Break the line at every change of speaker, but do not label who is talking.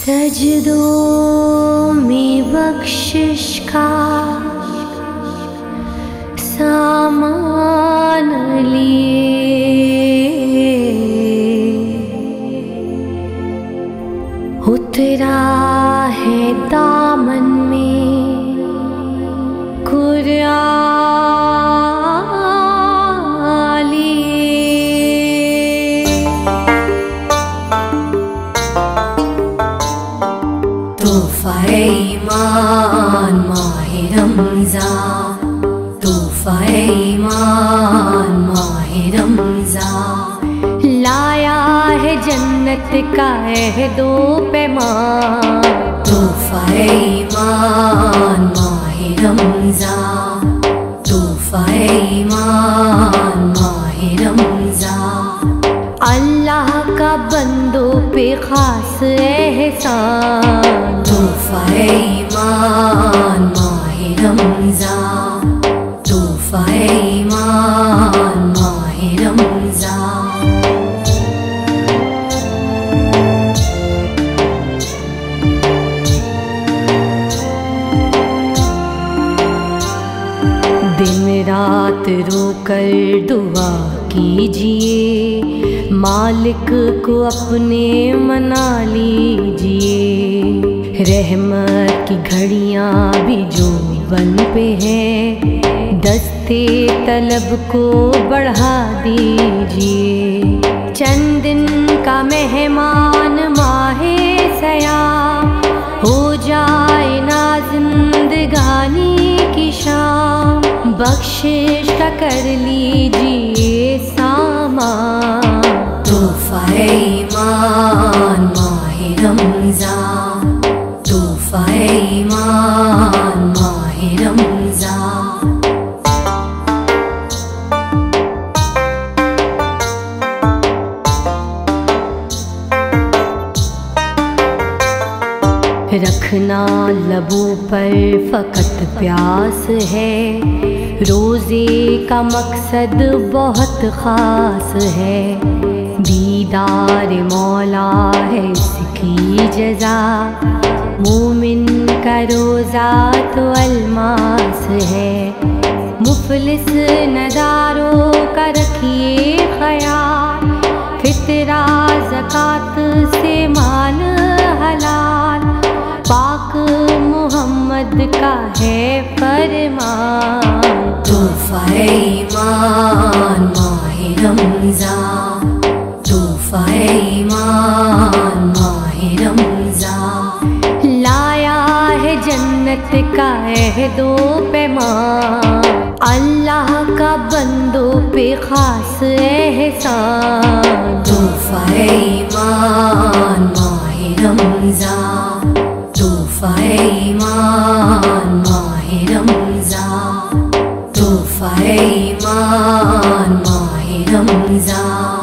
सजदों में बख्शिश का सामान लिए उतरा है दामन में कुरान लिए। तोहफ़ा ईमान माहे रमज़ान, तोहफ़ा ईमान माहे रमज़ान, लाया है जन्नत का अहदो पैमान। तोहफ़ा ईमान माहे रमज़ान, तोहफ़ा ईमान माहे रमज़ान, अल्लाह का बंदों पे खास एहसान। तोहफ़ा ईमान माहे रमज़ान, तोहफ़ा ईमान माहे रमज़ान। दिन रात रोकर दुआ कीजिए, मालिक को अपने मना लीजिए। रहमत की घड़ियाँ भी जो बन पे हैं, दस्ते तलब को बढ़ा दीजिए। चंद दिन का मेहमान माहे सयाम, हो जाए ना जिंदगानी की शाम। बख्शिश का कर लीजिए सामान। तोहफ़ा ईमान माहे रमज़ान, तोहफ़ा ईमान माहे रमज़ान। रखना लबों पर फ़कत प्यास है, रोज़े का मकसद बहुत ख़ास है। दीदार मौला है इसकी जज़ा, मोमिन का रोज़ा तो अलमास है। मुफलिस नदारों का रखिए ख़याल, फितरा ज़कात से माल हलाल, पाक मोहम्मद का है फरमान। तोहफ़ा ईमान माहे रमज़ान, तोहफ़ा ईमान माहे रमज़ान, लाया है जन्नत का अहदो पैमान। अल्लाह का बंदों पे खास एहसान। तोहफ़ा ईमान माहे रमज़ान, तोहफ़ा ईमान माहे रमज़ान, तोहफ़ा ईमान माहे रमज़ान।